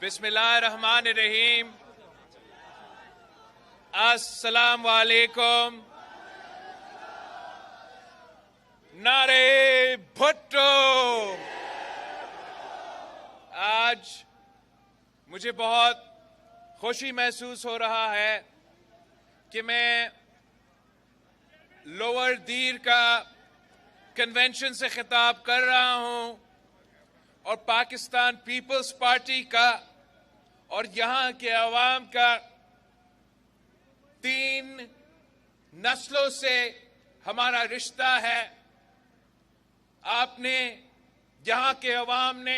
بسم اللہ الرحمن الرحیم. السلام علیکم. نعرے بھٹو. آج مجھے بہت خوشی محسوس ہو رہا ہے کہ میں لوور دیر کا کنونشن سے خطاب کر رہا ہوں اور پاکستان پیپلز پارٹی کا اور یہاں کے عوام کا 3 نسلوں سے ہمارا رشتہ ہے. آپ نے، یہاں کے عوام نے،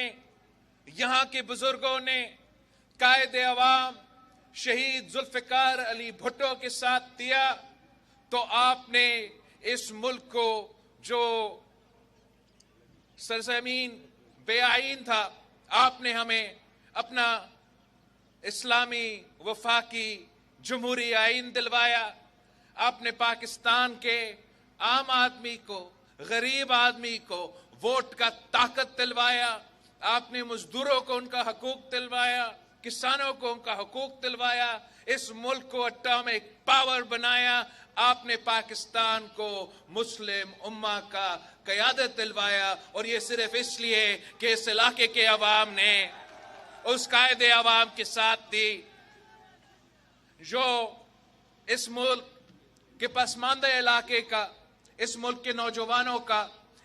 یہاں کے بزرگوں نے قائد عوام شہید ذوالفقار علی بھٹو کے ساتھ دیا تو آپ نے اس ملک کو جو سرزمین بے آئین تھا، آپ نے ہمیں اپنا اسلامی وفاقی جمہوری آئین دلوایا. آپ نے پاکستان کے عام آدمی کو، غریب آدمی کو ووٹ کا طاقت دلوایا. آپ نے مزدوروں کو ان کا حقوق دلوایا، کسانوں کو ان کا حقوق دلوایا. اس ملک کو اٹامک پاور بنایا. آپ نے پاکستان کو مسلم امہ کا قیادت دلوایا، اور یہ صرف اس لیے کہ اس علاقے کے عوام نے اس قائد عوام کے ساتھ دی جو اس ملک کے پسماندہ علاقے کا، اس ملک کے نوجوانوں کا،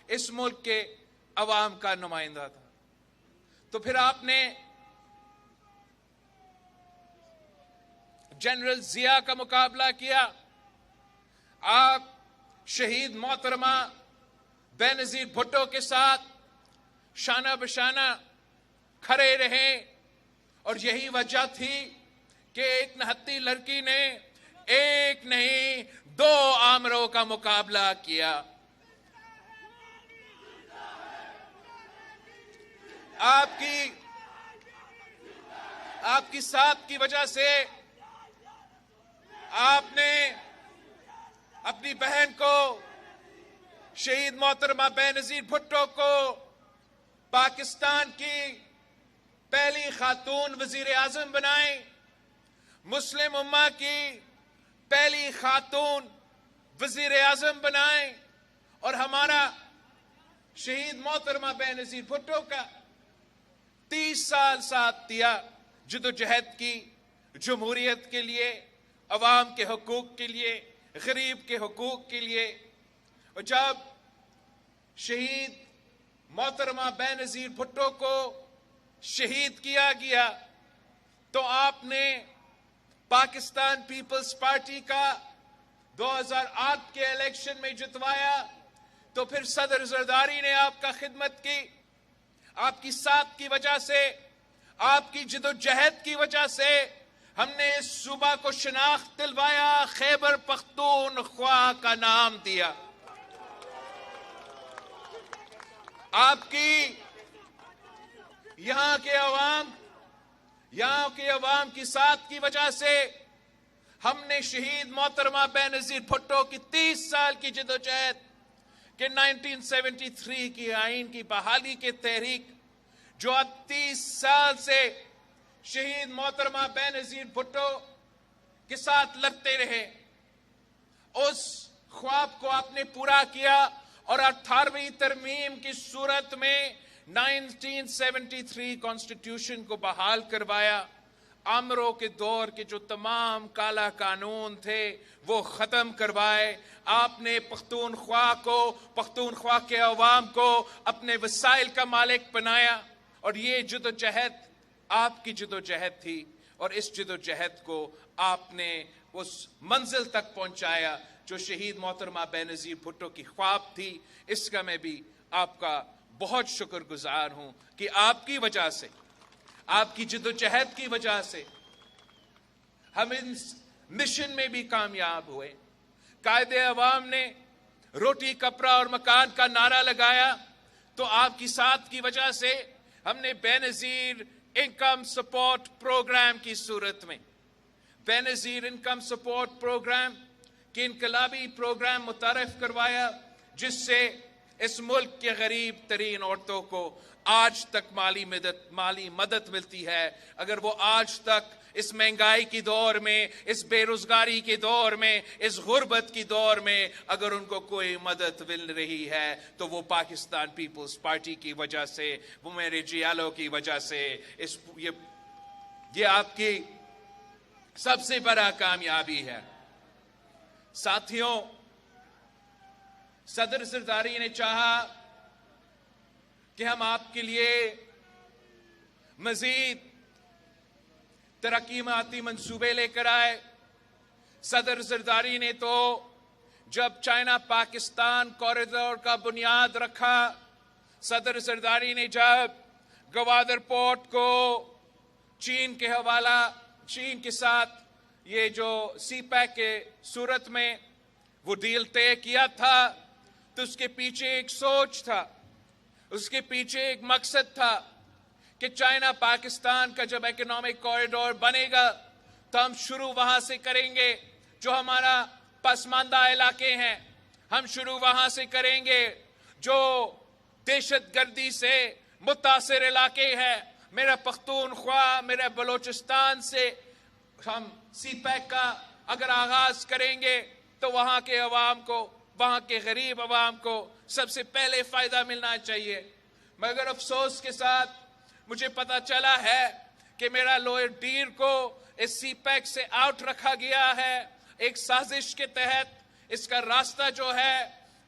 اس ملک کے عوام کا نمائندہ تھا. تو پھر آپ نے جنرل ضیاء کا مقابلہ کیا. آپ شہید محترمہ بے نظیر بھٹو کے ساتھ شانہ بشانہ کھڑے رہے، اور یہی وجہ تھی کہ ایک نہتی لڑکی نے ایک نہیں 2 آمروں کا مقابلہ کیا. آپ کی ساتھ کی وجہ سے آپ نے اپنی بہن کو، شہید محترمہ بے نظیر بھٹو کو، پاکستان کی پہلی خاتون وزیر اعظم بنائیں، مسلم امہ کی پہلی خاتون وزیر اعظم بنائیں، اور ہمارا شہید محترمہ بے نظیر بھٹو کا 30 سال ساتھ دیا جدوجہد کی، جمہوریت کے لیے، عوام کے حقوق کے لیے، غریب کے حقوق کے لیے. اور جب شہید محترمہ بے نظیر بھٹو کو شہید کیا گیا تو آپ نے پاکستان پیپلز پارٹی کا 2008 کے الیکشن میں جتوایا. تو پھر صدر زرداری نے آپ کا خدمت کی. آپ کی ساتھ کی وجہ سے، آپ کی جدوجہد کی وجہ سے ہم نے اس صوبہ کو شناخت دلوایا، خیبر پختونخوا کا نام دیا. آپ کی یہاں کے عوام کی ساتھ کی وجہ سے ہم نے شہید محترمہ بے نظیر بھٹو کی 30 سال کی جدوجہد کہ 1973 کی آئین کی بحالی کی تحریک، جو اب 30 سال سے شہید محترمہ بے نظیر بھٹو کے ساتھ لڑتے رہے، اس خواب کو آپ نے پورا کیا اور 18ویں ترمیم کی صورت میں 1973 کانسٹیٹیوشن کو بحال کروایا. آمروں کے دور کے جو تمام کالا قانون تھے وہ ختم کروائے. آپ نے پختونخوا کے عوام کو اپنے وسائل کا مالک بنایا، اور یہ جدوجہد آپ کی جدوجہد تھی، اور اس جدوجہد کو آپ نے اس منزل تک پہنچایا جو شہید محترمہ بے نظیر بھٹو کی خواب تھی. اس کا میں بھی آپ کا بہت شکر گزار ہوں کہ آپ کی وجہ سے، آپ کی جدوجہد کی وجہ سے ہم اس مشن میں بھی کامیاب ہوئے. قائد عوام نے روٹی کپڑا اور مکان کا نعرہ لگایا تو آپ کی ساتھ کی وجہ سے ہم نے بے نظیر انکم سپورٹ پروگرام کی صورت میں، بے نظیر انکم سپورٹ پروگرام کے انقلابی پروگرام متعارف کروایا، جس سے اس ملک کے غریب ترین عورتوں کو آج تک مالی مدد ملتی ہے، اگر وہ آج تک اس مہنگائی کی دور میں، اس بے روزگاری کے دور میں، اس غربت کی دور میں اگر ان کو کوئی مدد مل رہی ہے تو وہ پاکستان پیپلز پارٹی کی وجہ سے، وہ میرے جیالوں کی وجہ سے۔ یہ آپ کی سب سے بڑا کامیابی ہے۔ ساتھیوں، صدر زرداری نے چاہا کہ ہم آپ کے لیے مزید ترقیاتی منصوبے لے کر آئے۔ صدر زرداری نے تو جب چائنا پاکستان کوریڈور کا بنیاد رکھا، صدر زرداری نے جب گوادر پورٹ کو چین کے ساتھ یہ جو سی پیک کے صورت میں وہ ڈیل طے کیا تھا، تو اس کے پیچھے ایک سوچ تھا، اس کے پیچھے ایک مقصد تھا کہ چائنا پاکستان کا جب اکنامک کوریڈور بنے گا تو ہم شروع وہاں سے کریں گے جو ہمارا پسماندہ علاقے ہیں، ہم شروع وہاں سے کریں گے جو دہشت گردی سے متاثر علاقے ہیں۔ میرا پختونخوا، میرا بلوچستان سے ہم سی پیک کا اگر آغاز کریں گے تو وہاں کے عوام کو، وہاں کے غریب عوام کو سب سے پہلے فائدہ ملنا چاہیے۔ مگر افسوس کے ساتھ مجھے پتا چلا ہے کہ میرا لوئر ڈیر کو اس سی پیک سے آؤٹ رکھا گیا ہے۔ ایک سازش کے تحت اس کا راستہ جو ہے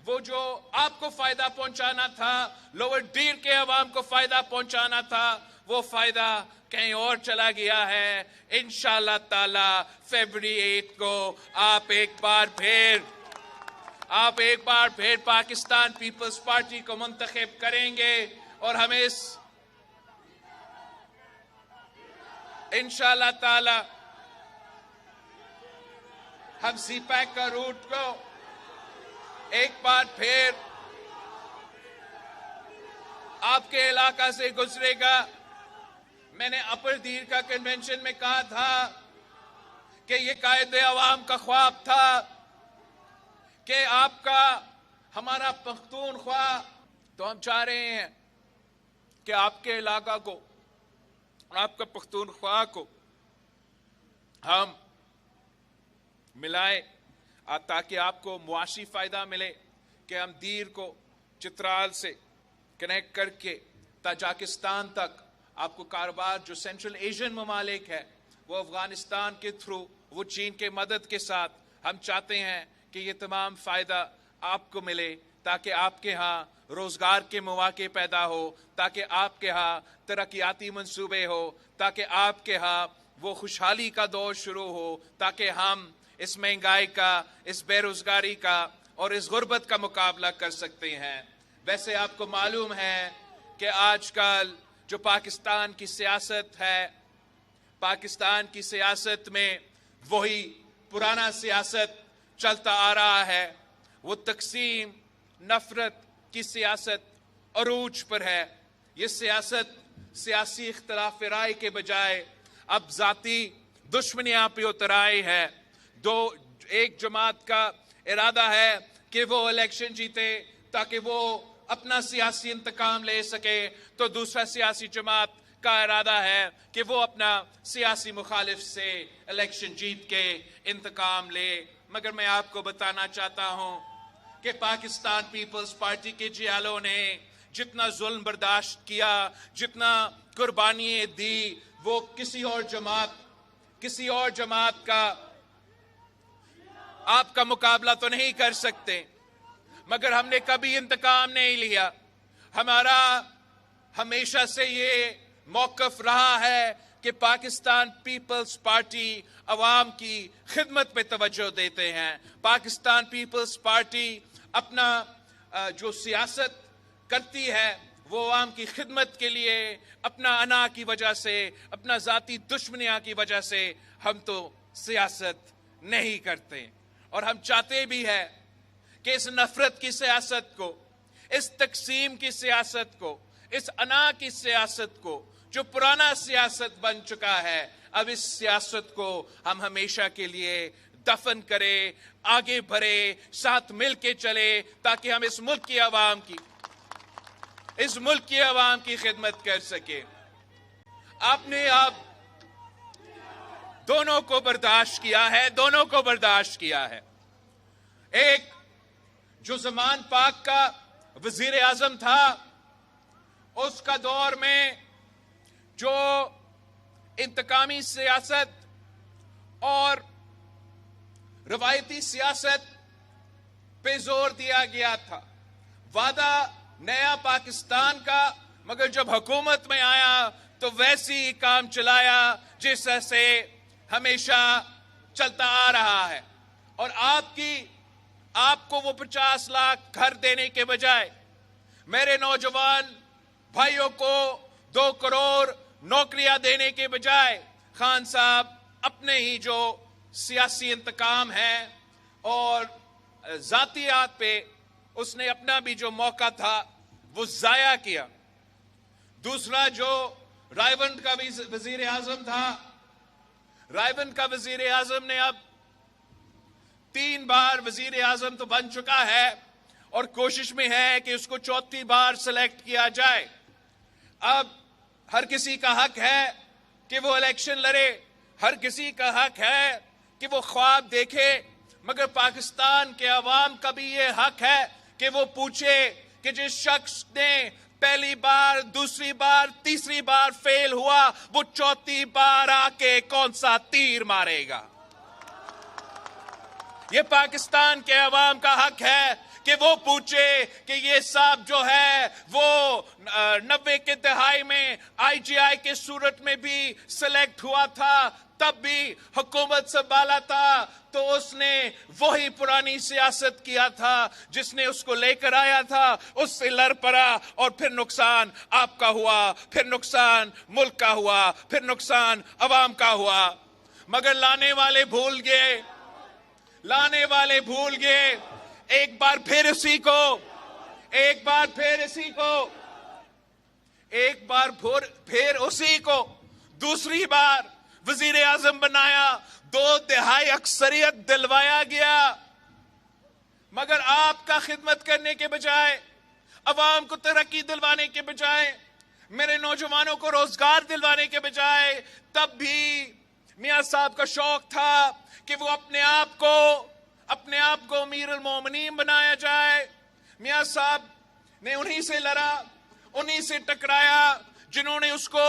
وہ جو آپ کو فائدہ پہنچانا تھا، لوئر ڈیر کے عوام کو فائدہ پہنچانا تھا، وہ فائدہ کہیں اور چلا گیا ہے۔ انشاءاللہ تعالی فیبری 8 کو آپ ایک بار پھر پاکستان پیپلز پارٹی کو منتخب کریں گے اور ہمیں اس انشاءاللہ تعالی ہم سی پیک کا روٹ کو ایک بار پھر آپ کے علاقہ سے گزرے گا۔ میں نے اپر دیر کا کنونشن میں کہا تھا کہ یہ قائد عوام کا خواب تھا کہ آپ کا ہمارا پختونخوا، تو ہم چاہ رہے ہیں کہ آپ کے علاقہ کو، آپ کا پختونخوا کو ہم ملائیں تاکہ آپ کو معاشی فائدہ ملے، کہ ہم دیر کو چترال سے کنیکٹ کر کے تاجکستان تک آپ کو کاروبار جو سینٹرل ایشین ممالک ہے وہ افغانستان کے تھرو، وہ چین کے مدد کے ساتھ ہم چاہتے ہیں کہ یہ تمام فائدہ آپ کو ملے تاکہ آپ کے ہاں روزگار کے مواقع پیدا ہو، تاکہ آپ کے ہاں ترقیاتی منصوبے ہو، تاکہ آپ کے ہاں وہ خوشحالی کا دور شروع ہو، تاکہ ہم اس مہنگائی کا، اس بے روزگاری کا اور اس غربت کا مقابلہ کر سکتے ہیں۔ ویسے آپ کو معلوم ہے کہ آج کل جو پاکستان کی سیاست ہے، پاکستان کی سیاست میں وہی پرانا سیاست چلتا آ رہا ہے، وہ تقسیم نفرت کی سیاست عروج پر ہے۔ یہ سیاست سیاسی اختلاف رائے کے بجائے اب ذاتی دشمنیاں پہ اتر آئی ہے۔ ایک جماعت کا ارادہ ہے کہ وہ الیکشن جیتے تاکہ وہ اپنا سیاسی انتقام لے سکے، تو دوسرا سیاسی جماعت کا ارادہ ہے کہ وہ اپنا سیاسی مخالف سے الیکشن جیت کے انتقام لے۔ مگر میں آپ کو بتانا چاہتا ہوں کہ پاکستان پیپلز پارٹی کے جیالوں نے جتنا ظلم برداشت کیا، جتنا قربانیاں دی، وہ کسی اور جماعت کا آپ کا مقابلہ تو نہیں کر سکتے۔ مگر ہم نے کبھی انتقام نہیں لیا۔ ہمارا ہمیشہ سے یہ موقف رہا ہے کہ پاکستان پیپلز پارٹی عوام کی خدمت پہ توجہ دیتے ہیں۔ پاکستان پیپلز پارٹی اپنا جو سیاست کرتی ہے وہ عوام کی خدمت کے لیے، اپنا انا کی وجہ سے، اپنا ذاتی دشمنیاں کی وجہ سے ہم تو سیاست نہیں کرتے۔ اور ہم چاہتے بھی ہیں کہ اس نفرت کی سیاست کو، اس تقسیم کی سیاست کو، اس انا کی سیاست کو جو پرانا سیاست بن چکا ہے، اب اس سیاست کو ہم ہمیشہ کے لیے دفن کرے, آگے بڑھے, ساتھ مل کے چلے, تاکہ ہم اس ملک کی عوام کی خدمت کر سکے. آپ نے اب دونوں کو برداشت کیا ہے. ایک جو زمان پاک کا وزیر اعظم تھا, اس کا دور میں جو انتقامی سیاست اور روایتی سیاست پہ زور دیا گیا تھا, وعدہ نیا پاکستان کا, مگر جب حکومت میں آیا تو ویسی ہی کام چلایا جس سے ہمیشہ چلتا آ رہا ہے. اور آپ کو وہ 50 لاکھ گھر دینے کے بجائے میرے نوجوان بھائیوں کو 2 کروڑ نوکریاں دینے کے بجائے خان صاحب اپنے ہی جو سیاسی انتقام ہے اور ذاتیات پہ اس نے اپنا بھی جو موقع تھا وہ ضائع کیا. دوسرا جو رائیونڈ کا وزیر اعظم تھا, رائیونڈ کا وزیر اعظم نے اب 3 بار وزیر اعظم تو بن چکا ہے اور کوشش میں ہے کہ اس کو 4تھی بار سلیکٹ کیا جائے. اب ہر کسی کا حق ہے کہ وہ الیکشن لڑے, ہر کسی کا حق ہے کہ وہ خواب دیکھے, مگر پاکستان کے عوام کا بھی یہ حق ہے کہ وہ پوچھے کہ جس شخص نے پہلی بار, دوسری بار, تیسری بار فیل ہوا, وہ 4تھی بار آ کے کون سا تیر مارے گا. یہ پاکستان کے عوام کا حق ہے کہ وہ پوچھے کہ یہ صاحب جو ہے وہ 90 کے دہائی میں IGI کے صورت میں بھی سلیکٹ ہوا تھا, تب بھی حکومت سنبھالا تھا, تو اس نے وہی پرانی سیاست کیا تھا جس نے اس کو لے کر آیا تھا, اس سے لڑ پڑا اور پھر نقصان آپ کا ہوا, پھر نقصان ملک کا ہوا, پھر نقصان عوام کا ہوا. مگر لانے والے بھول گئے, ایک بار پھر اسی کو دوسری بار وزیر اعظم بنایا, 2 تہائی اکثریت دلوایا گیا. مگر آپ کا خدمت کرنے کے بجائے, عوام کو ترقی دلوانے کے بجائے, میرے نوجوانوں کو روزگار دلوانے کے بجائے, تب بھی میاں صاحب کا شوق تھا کہ وہ اپنے آپ کو امیر المومنین بنایا جائے. میاں صاحب نے انہی سے لڑا, انہی سے ٹکرایا جنہوں نے اس کو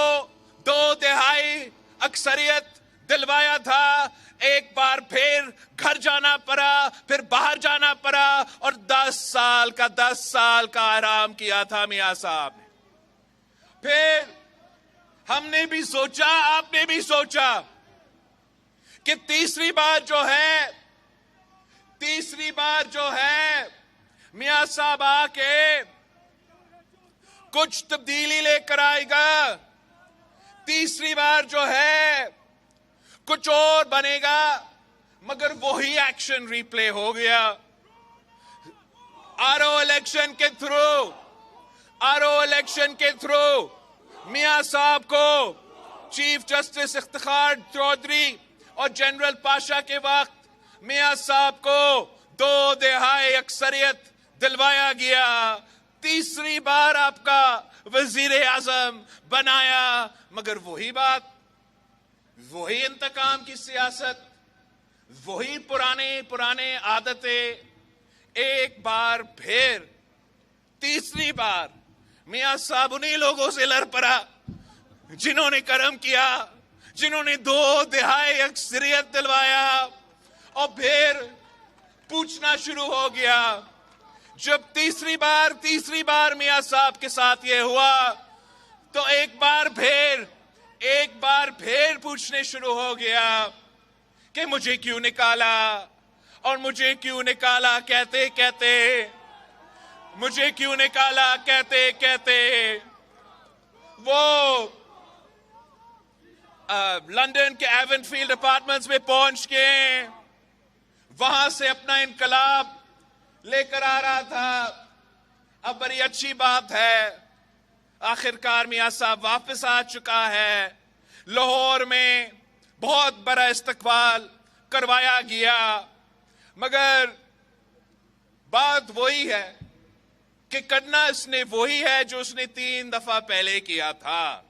2 تہائی اکثریت دلوایا تھا. ایک بار پھر گھر جانا پڑا, پھر باہر جانا پڑا, اور 10 سال کا آرام کیا تھا میاں صاحب نے. پھر ہم نے بھی سوچا, آپ نے بھی سوچا کہ تیسری بار جو ہے میاں صاحب آ کے کچھ تبدیلی لے کر آئے گا, تیسری بار جو ہے کچھ اور بنے گا. مگر وہی ایکشن ریپلے ہو گیا. RO الیکشن کے تھرو میاں صاحب کو چیف جسٹس افتخار چودھری اور جنرل پاشا کے وقت میاں صاحب کو 2 تہائی اکثریت دلوایا گیا. تیسری بار آپ کا وزیر اعظم بنایا, مگر وہی بات, وہی انتقام کی سیاست, وہی پرانے عادتیں. ایک بار پھر تیسری بار میاں صاحب انہی لوگوں سے لڑ پڑا جنہوں نے کرم کیا, جنہوں نے 2 تہائی اکثریت دلوایا. اور پھر پوچھنا شروع ہو گیا. جب تیسری بار میاں صاحب کے ساتھ یہ ہوا تو ایک بار پھر پوچھنے شروع ہو گیا کہ مجھے کیوں نکالا, اور مجھے کیوں نکالا کہتے وہ لندن کے ایون فیلڈ اپارٹمنٹس میں پہنچ کے وہاں سے اپنا انقلاب لے کر آ رہا تھا. اب بڑی اچھی بات ہے, آخرکار میاں صاحب واپس آ چکا ہے. لاہور میں بہت بڑا استقبال کروایا گیا، مگر بات وہی ہے کہ کرنا اس نے وہی ہے جو اس نے 3 دفعہ پہلے کیا تھا۔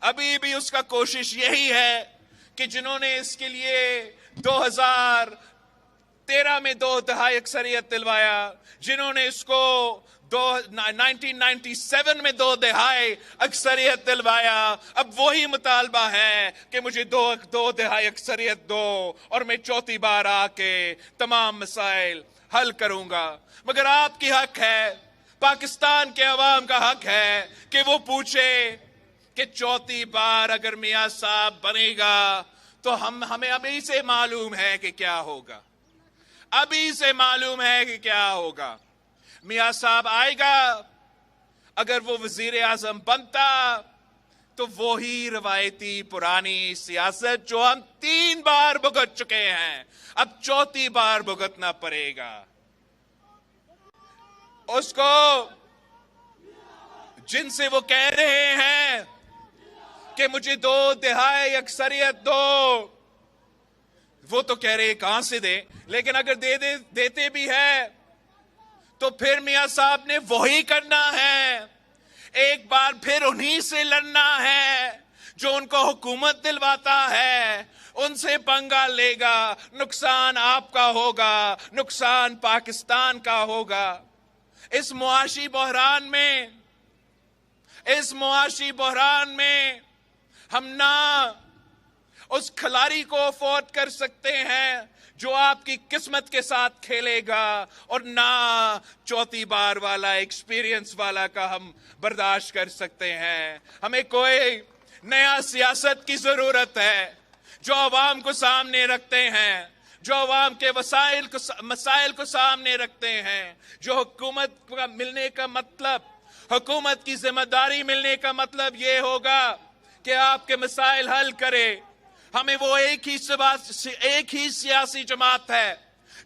ابھی بھی اس کا کوشش یہی ہے کہ جنہوں نے اس کے لیے 2013 میں 2 دہائی اکثریت دلوایا، جنہوں نے اس کو 1997 میں 2 دہائی اکثریت دلوایا، اب وہی مطالبہ ہے کہ مجھے 2 دہائی اکثریت دو اور میں 4تھی بار آ کے تمام مسائل حل کروں گا۔ مگر آپ کی حق ہے، پاکستان کے عوام کا حق ہے کہ وہ پوچھے کہ 4تھی بار اگر میاں صاحب بنے گا تو ہمیں ابھی سے معلوم ہے کہ کیا ہوگا، ابھی سے معلوم ہے کہ کیا ہوگا۔ میاں صاحب آئے گا، اگر وہ وزیر اعظم بنتا تو وہی روایتی پرانی سیاست جو ہم 3 بار بھگت چکے ہیں، اب 4تھی بار بھگتنا پڑے گا۔ اس کو جن سے وہ کہہ رہے ہیں کہ مجھے 2 دہائی اکثریت دو، وہ تو کہہ رہے کہاں سے دیں، لیکن اگر دیتے بھی ہے تو پھر میاں صاحب نے وہی کرنا ہے، ایک بار پھر انہی سے لڑنا ہے جو ان کو حکومت دلواتا ہے، ان سے پنگا لے گا، نقصان آپ کا ہوگا، نقصان پاکستان کا ہوگا۔ اس معاشی بحران میں ہم نہ اس کھلاڑی کو افورڈ کر سکتے ہیں جو آپ کی قسمت کے ساتھ کھیلے گا، اور نہ 4تھی بار والا ایکسپیرینس والا کا ہم برداشت کر سکتے ہیں۔ ہمیں کوئی نیا سیاست کی ضرورت ہے جو عوام کو سامنے رکھتے ہیں، جو عوام کے مسائل کو سامنے رکھتے ہیں، جو حکومت کا ملنے کا مطلب، حکومت کی ذمہ داری ملنے کا مطلب یہ ہوگا کہ آپ کے مسائل حل کرے۔ ہمیں وہ ایک ہی سیاسی جماعت ہے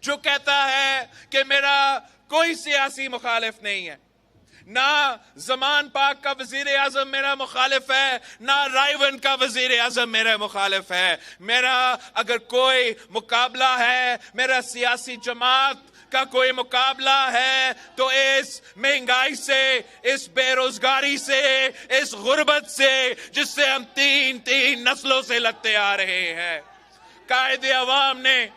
جو کہتا ہے کہ میرا کوئی سیاسی مخالف نہیں ہے، نہ زمان پاک کا وزیر اعظم میرا مخالف ہے، نہ رائیون کا وزیر اعظم میرا مخالف ہے۔ میرا اگر کوئی مقابلہ ہے، میرا سیاسی جماعت کا کوئی مقابلہ ہے تو اس مہنگائی سے، اس بے روزگاری سے، اس غربت سے جس سے ہم 3 نسلوں سے لڑتے آ رہے ہیں۔ قائد عوام نے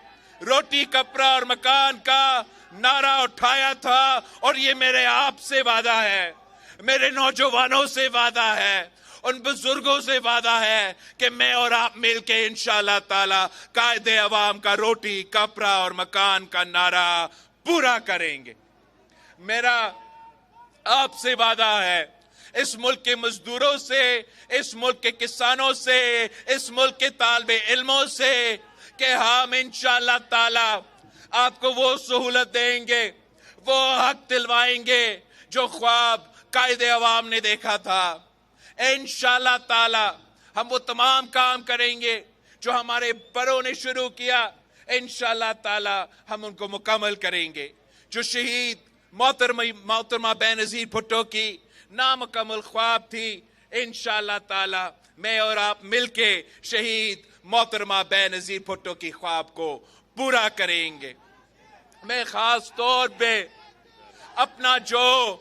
روٹی کپڑا اور مکان کا نعرہ اٹھایا تھا، اور یہ میرے آپ سے وعدہ ہے، میرے نوجوانوں سے وعدہ ہے، ان بزرگوں سے وعدہ ہے کہ میں اور آپ مل کے انشاءاللہ تعالی قائد عوام کا روٹی کپڑا اور مکان کا نعرہ پورا کریں گے۔ میرا آپ سے وعدہ ہے، اس ملک کے مزدوروں سے، اس ملک کے کسانوں سے، اس ملک کے طالب علموں سے کہ ہم انشاءاللہ تعالی آپ کو وہ سہولت دیں گے، وہ حق دلوائیں گے جو خواب قائد عوام نے دیکھا تھا۔ انشاءاللہ تعالی ہم وہ تمام کام کریں گے جو ہمارے بڑوں نے شروع کیا، انشاءاللہ تعالی ہم ان کو مکمل کریں گے۔ جو شہید محترمہ بے نظیر بھٹو کی نامکمل خواب تھی، انشاءاللہ تعالی میں اور آپ مل کے شہید محترمہ بے نظیر بھٹو کی خواب کو پورا کریں گے۔ میں خاص طور پہ اپنا جو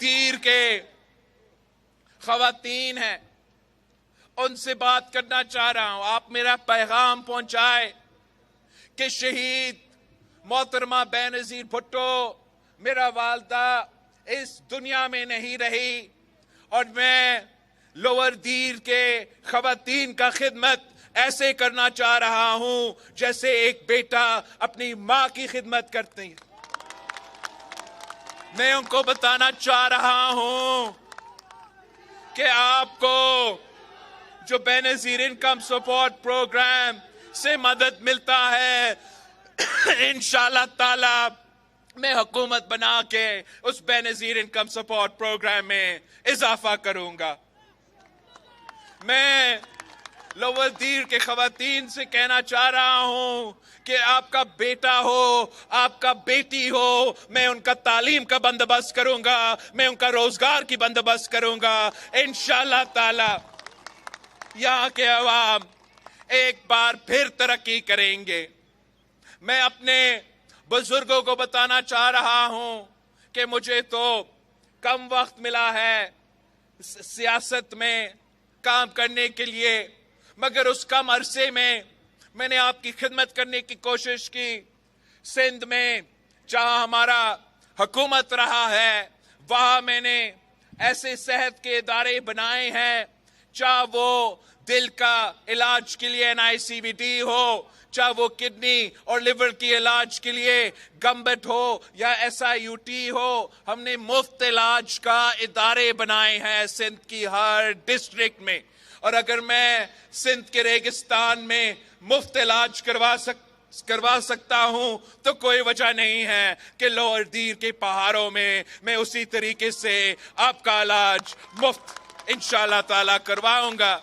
دیر کے خواتین ہیں ان سے بات کرنا چاہ رہا ہوں، آپ میرا پیغام پہنچائے کہ شہید محترمہ بے نظیر بھٹو میرا والدہ اس دنیا میں نہیں رہی، اور میں لوور دیر کے خواتین کا خدمت ایسے کرنا چاہ رہا ہوں جیسے ایک بیٹا اپنی ماں کی خدمت کرتے ہیں۔ میں ان کو بتانا چاہ رہا ہوں کہ آپ کو جو بے نظیر انکم سپورٹ پروگرام سے مدد ملتا ہے، انشاءاللہ تعالی میں حکومت بنا کے اس بے نظیر انکم سپورٹ پروگرام میں اضافہ کروں گا۔ میں لوور دیر کے خواتین سے کہنا چاہ رہا ہوں کہ آپ کا بیٹا ہو، آپ کا بیٹی ہو، میں ان کا تعلیم کا بندوبست کروں گا، میں ان کا روزگار کی بندوبست کروں گا۔ انشاءاللہ تعالی یہاں کے عوام ایک بار پھر ترقی کریں گے۔ میں اپنے بزرگوں کو بتانا چاہ رہا ہوں کہ مجھے تو کم وقت ملا ہے سیاست میں کام کرنے کے لیے، مگر اس کم عرصے میں نے آپ کی خدمت کرنے کی کوشش کی۔ سندھ میں جہاں ہمارا حکومت رہا ہے وہاں میں نے ایسے صحت کے ادارے بنائے ہیں، چاہے وہ دل کا علاج کے لیے NICVT ہو، چاہے وہ کڈنی اور لیور کی علاج کے لیے گمبٹ ہو یا SIUT ہو۔ ہم نے مفت علاج کا ادارے بنائے ہیں سندھ کی ہر ڈسٹرکٹ میں، اور اگر میں سندھ کے ریگستان میں مفت علاج کروا سکتا ہوں تو کوئی وجہ نہیں ہے کہ لوئر دیر کے پہاڑوں میں اسی طریقے سے آپ کا علاج مفت انشاءاللہ تعالی کرواؤں گا۔